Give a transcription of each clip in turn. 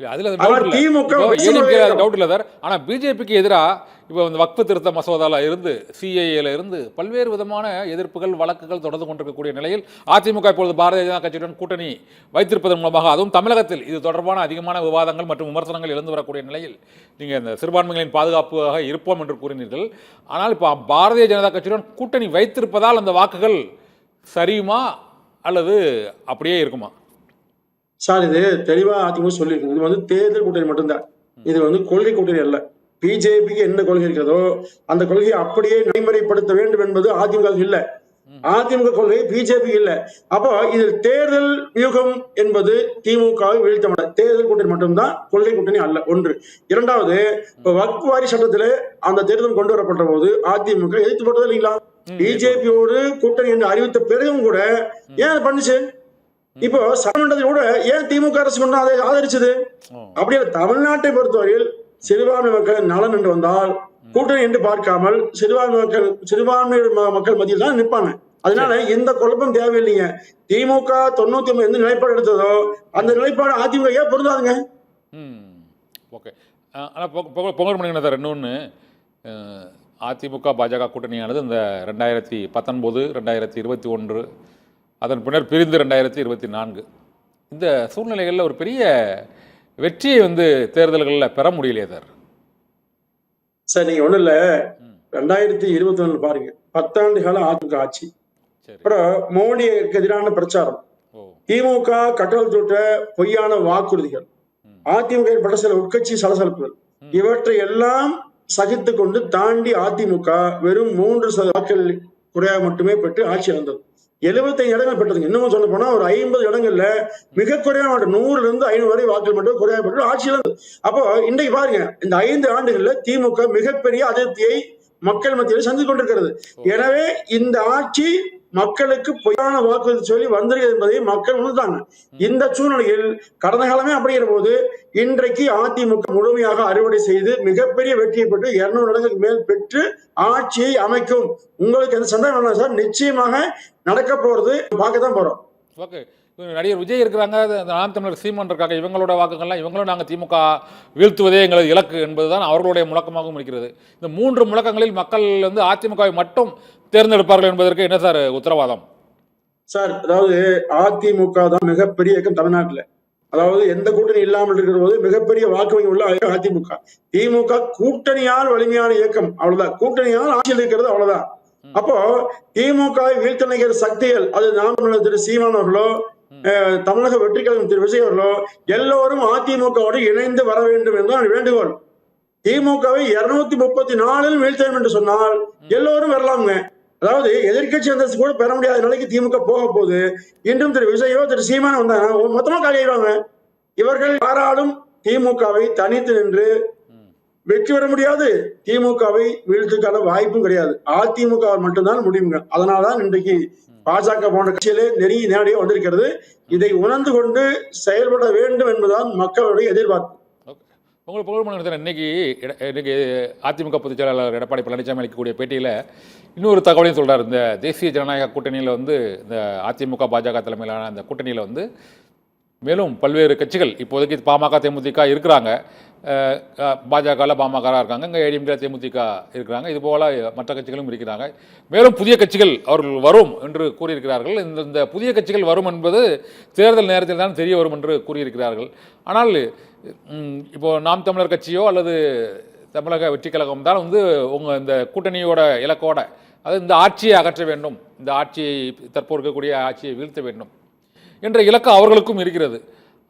அதில் டவுட் இல்லை, ஏடிஎம்கே டவுட் இல்லை சார். ஆனால் பிஜேபிக்கு எதிராக இப்போ இந்த வக்ஃபு திருத்த மசோதாவில் இருந்து சிஏஏல இருந்து பல்வேறு விதமான எதிர்ப்புகள் வழக்குகள் தொடர்ந்து கொண்டிருக்கக்கூடிய நிலையில் அதிமுக இப்பொழுது பாரதிய ஜனதா கட்சியுடன் கூட்டணி வைத்திருப்பதன் மூலமாக அதுவும் தமிழகத்தில் இது தொடர்பான அதிகமான விவாதங்கள் மற்றும் விமர்சனங்கள் எழுந்து வரக்கூடிய நிலையில் நீங்கள் இந்த சிறுபான்மைகளின் பாதுகாப்பாக இருப்போம் என்று கூறினீர்கள். ஆனால் இப்போ பாரதிய ஜனதா கட்சியுடன் கூட்டணி வைத்திருப்பதால் அந்த வாக்குகள் சரியுமா அல்லது அப்படியே இருக்குமா? சார், இது தெளிவா அதிமுக சொல்லியிருக்கு. இது தேர்தல் கூட்டணி மட்டும்தான், இது கொள்கை கூட்டணி அல்ல. பிஜேபிக்கு என்ன கொள்கை இருக்கிறதோ அந்த கொள்கையை அப்படியே நடைமுறைப்படுத்த வேண்டும் என்பது அதிமுக இல்ல. அதிமுக கொள்கை பிஜேபி இல்ல. அப்போ இதில் தேர்தல் வியூகம் என்பது திமுகவை வீழ்த்த தேர்தல் கூட்டணி மட்டும்தான், கொள்கை கூட்டணி அல்ல. ஒன்று. இரண்டாவது, இப்ப வக்ஃபு வாரி சட்டத்திலே அந்த தேர்தல் கொண்டு வரப்பட்ட போது அதிமுக எதிர்த்து போட்டது இல்லைங்களா? பிஜேபியோடு கூட்டணி என்று அறிவித்த பிறகும் கூட ஏன் பண்ணுச்சு? இப்போ சட்டமன்றத்தில் கூட ஏன் திமுக அரசு கொண்டு அதை ஆதரிச்சது? அப்படியே தமிழ்நாட்டை பொறுத்தவரையில் சிறுபான்மை மக்கள் நலன் என்று வந்தால் கூட்டணி என்று பார்க்காமல் சிறுபான்மை மக்கள் மத்தியில் தான் நிற்பாங்க. அதனால எந்த குழப்பம் தேவையில்லைங்க. திமுக 99 எந்த நிலைப்பாடு எடுத்ததோ அந்த நிலைப்பாடு அதிமுக ஏன் பொருந்தாதுங்க. ஓகே. ஆனால் பொங்கல் பண்ணிக்கணும் சார். இன்னொன்று, அதிமுக பாஜக கூட்டணியானது இந்த 2019, 2021, அதன் பின்னர் பிரிந்து 2024 இந்த சூழ்நிலைகளில் ஒரு பெரிய வெற்றியை தேர்தல்களில் பெற முடியலையே சார். சார், நீங்க ஒண்ணு இல்ல, 2021 பாருங்க, 10 ஆண்டு கால அதிமுக ஆட்சி. அப்புறம் மோடிக்கு எதிரான பிரச்சாரம், திமுக கட்டளை தொட்ட பொய்யான வாக்குறுதிகள், அதிமுக ஏற்பட்ட சில உட்கட்சி சலசலப்புகள், இவற்றை எல்லாம் சகித்து கொண்டு தாண்டி அதிமுக வெறும் 3% வாக்குகள் குறையாக மட்டுமே பெற்று ஆட்சி வந்தது. 75 இடங்கள் பெற்றதுங்க. இன்னமும் சொல்ல போனா ஒரு 50 இடங்கள்ல மிக குறைவான 100 இருந்து 500 வரை வாக்குகள் மட்டும் குறையாக பெற்று ஆட்சி இருந்தது. அப்போ இன்றைக்கு பாருங்க, இந்த 5 ஆண்டுகள்ல திமுக மிகப்பெரிய அதிருப்தியை மக்கள் மத்தியில் சந்தித்துக் கொண்டிருக்கிறது. எனவே இந்த ஆட்சி மக்களுக்கு பொய்யான வாக்குறுதி சொல்லி வந்திருக்கிறது என்பதை மக்கள் உணர்ந்தாங்க. இந்த சூழ்நிலையில் கடந்த காலமே அப்படிங்கிற போது இன்றைக்கு அதிமுக முழுமையாக அறுவடை செய்து மிகப்பெரிய வெற்றியை பெற்று 200 இடங்களுக்கு மேல் பெற்று ஆட்சியை அமைக்கும். உங்களுக்கு எந்த சந்தேகம் வேணாம் சார், நிச்சயமாக நடக்க போறது பார்க்கத்தான் போறோம். ஓகே. நடிகர் விஜய் இருக்கிறாங்க, நாம் தமிழர் சீமான் இருக்காங்க, இவங்களோட வாக்குகள்லாம் இவங்களும் நாங்கள் திமுக வீழ்த்துவதே எங்களது இலக்கு என்பதுதான் அவர்களுடைய முழக்கமாகவும் இருக்கிறது. இந்த 3 முழக்கங்களில் மக்கள் அதிமுகவை மட்டும் தேர்ந்தெடுப்பார்கள் என்பதற்கு என்ன சார் உத்தரவாதம்? சார், அதாவது அதிமுக தான் மிகப்பெரிய இயக்கம் தமிழ்நாட்டில். அதாவது எந்த கூட்டணி இல்லாமல் இருக்கிற போது மிகப்பெரிய வாக்கு வங்கி உள்ள அதிமுக. திமுக கூட்டணியால் வலிமையான இயக்கம், அவ்வளவுதான். கூட்டணியால் ஆட்சியில் இருக்கிறது, அவ்வளவுதான். அப்போ திமுகவை வீழ்த்த நினைக்கிற சக்திகள், அது நாம் திரு சீமான் அவர்களோ தமிழக வெற்றி கழகம் திரு விஜய் அவர்களோ எல்லோரும் அதிமுகவோடு இணைந்து வர வேண்டும் என்று வேண்டுகோள். திமுகவை 234 வீழ்த்த வேண்டும் என்று சொன்னால் எல்லோரும் வரலாமுங்க. அதாவது எதிர்கட்சி அந்தஸ்து கூட பெற முடியாத நிலைக்கு திமுக போக போது இன்றும் திரு விஜயோ திரு சீமானோ வந்தாங்க, மொத்தமா காலியாயிடுவாங்க. இவர்கள் யாராலும் திமுகவை தனித்து நின்று வெற்றி பெற முடியாது, திமுகவை வீழ்த்துக்கான வாய்ப்பும் கிடையாது. அதிமுக மட்டும்தான் முடியுங்க. அதனால்தான் இன்றைக்கு பாஜக போன்ற கட்சியிலே நெருங்கி நேரடியாக வந்திருக்கிறது. இதை உணர்ந்து கொண்டு செயல்பட வேண்டும் என்பதுதான் மக்களுடைய எதிர்பார்ப்பு. உங்களுக்கு புகழ் சார், இன்னைக்கு அதிமுக பொதுச் செயலாளர் எடப்பாடி பழனிசாமி அளிக்கக்கூடிய பேட்டியில் இன்னொரு தகவலையும் சொல்கிறார். இந்த தேசிய ஜனநாயக கூட்டணியில் இந்த அதிமுக பாஜக தலைமையிலான அந்த கூட்டணியில் மேலும் பல்வேறு கட்சிகள் இப்போதைக்கு பாமக தேமுதிக இருக்கிறாங்க, பாஜகவில் பாமக இருக்காங்க, இங்கே ஏடிஎம்கே தேமுதிக இருக்கிறாங்க, இது போல் மற்ற கட்சிகளும் இருக்கிறாங்க. மேலும் புதிய கட்சிகள் அவர்கள் வரும் என்று கூறியிருக்கிறார்கள். இந்த புதிய கட்சிகள் வரும் என்பது தேர்தல் நேரத்தில் தான் தெரிய வரும் என்று கூறியிருக்கிறார்கள். ஆனால் இப்போ நாம் தமிழர் கட்சியோ அல்லது தமிழக வெற்றி கழகம் தான் உங்கள் இந்த கூட்டணியோட இலக்கோட, அது இந்த ஆட்சியை அகற்ற வேண்டும், இந்த ஆட்சியை தற்போது இருக்கக்கூடிய ஆட்சியை வீழ்த்த வேண்டும் என்ற இலக்கு அவர்களுக்கும் இருக்கிறது.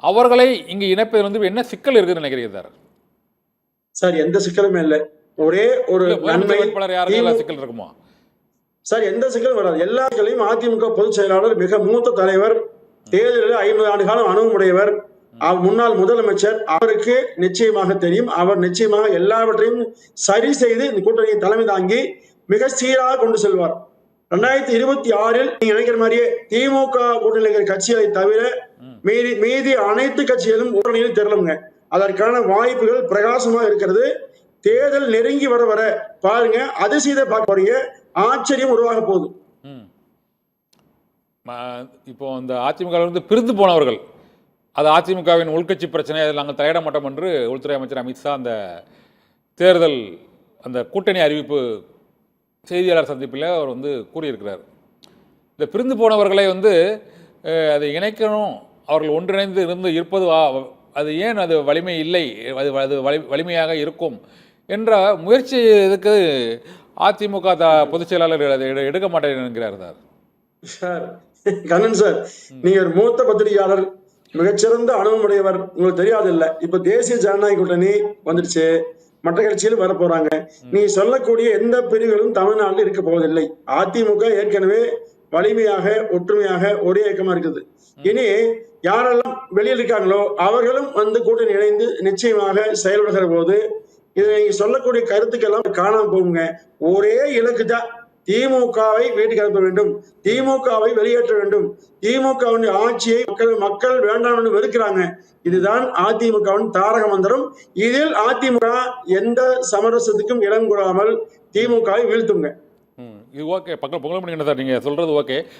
அவர்களை இங்கு இணைப்பது என்ன சிக்கல் இருக்குதுன்னு நினைக்கிறீங்க சார்? சார், எந்த சிக்கலுமே இல்லை. ஒரே ஒரு சிக்கல் இருக்குமா சார்? எந்த சிக்கலும் வராது. எல்லா சிக்கலையும் அதிமுக பொதுச் செயலாளர், மிக மூத்த தலைவர், தேர்தலில் 50 ஆண்டு காலம் அனுபவமுடையவர், முன்னாள் முதலமைச்சர், அவருக்கு நிச்சயமாக தெரியும். அவர் நிச்சயமாக எல்லாவற்றையும் சரி செய்து இந்த கூட்டணியை தலைமை தாங்கி மிக சீராக கொண்டு செல்வார். 2026 நீங்க நினைக்கிற மாதிரியே திமுக கூட்டணி கட்சிகளை தவிர மீதி அனைத்து கட்சிகளும் கூட்டணியில் திரளுங்க. அதற்கான வாய்ப்புகள் பிரகாசமா இருக்கிறது. தேர்தல் நெருங்கி வர வர பாருங்க, அதிசயத்தை பார்க்க போறீங்க, ஆச்சரியம் உருவாக போகுது. இப்போ இந்த அதிமுக பிரிந்து போனவர்கள் அது அதிமுகவின் உள்கட்சி பிரச்சனை, அதில் நாங்கள் தலையிட மாட்டோம் என்று உள்துறை அமைச்சர் அமித்ஷா அந்த தேர்தல் அந்த கூட்டணி அறிவிப்பு செய்தியாளர் சந்திப்பில் அவர் வந்து கூறியிருக்கிறார். இந்த பிரிந்து போனவர்களை வந்து அதை இணைக்கணும், அவர்கள் ஒன்றிணைந்து இருப்பது அது ஏன் அது வலிமை இல்லை, அது வலிமையாக இருக்கும் என்ற முயற்சி இதுக்கு அதிமுக பொதுச் செயலாளர் எடுக்க மாட்டேன் என்கிறார் சார். கண்ணன் சார், நீங்க ஒரு மூத்த பத்திரிகையாளர், மிகச்சிறந்த அனுபவமுடையவர், உங்களுக்கு தெரியாது இல்ல. இப்ப தேசிய ஜனநாயக கூட்டணி வந்துடுச்சு, மற்ற கட்சியில் வர போறாங்க. நீ சொல்லக்கூடிய எந்த பிரிவுகளும் தமிழ்நாட்டில் இருக்க போவதில்லை. அதிமுக ஏற்கனவே வலிமையாக ஒற்றுமையாக ஒரே இயக்கமா இருக்குது. இனி யாரெல்லாம் வெளியில் இருக்காங்களோ அவர்களும் வந்து கூட்டணி இணைந்து நிச்சயமாக செயல்படுகிற போது இதை சொல்லக்கூடிய கருத்துக்கெல்லாம் காணாம போகுங்க. ஒரே இலக்கு தான், திமுகவை வீட்டுக்கு அனுப்ப வேண்டும், திமுகவை வெளியேற்ற வேண்டும், திமுகவின் ஆட்சியை மக்கள் வேண்டாம் என்று வெறுக்கிறாங்க. இதுதான் அதிமுகவின் தாரக மந்திரம். இதில் அதிமுக எந்த சமரசத்துக்கும் இடம் கூடாமல் திமுகவை வீழ்த்துங்க. இது ஓகே. பொங்கல் மணி சார், நீங்கள் சொல்கிறது ஓகே.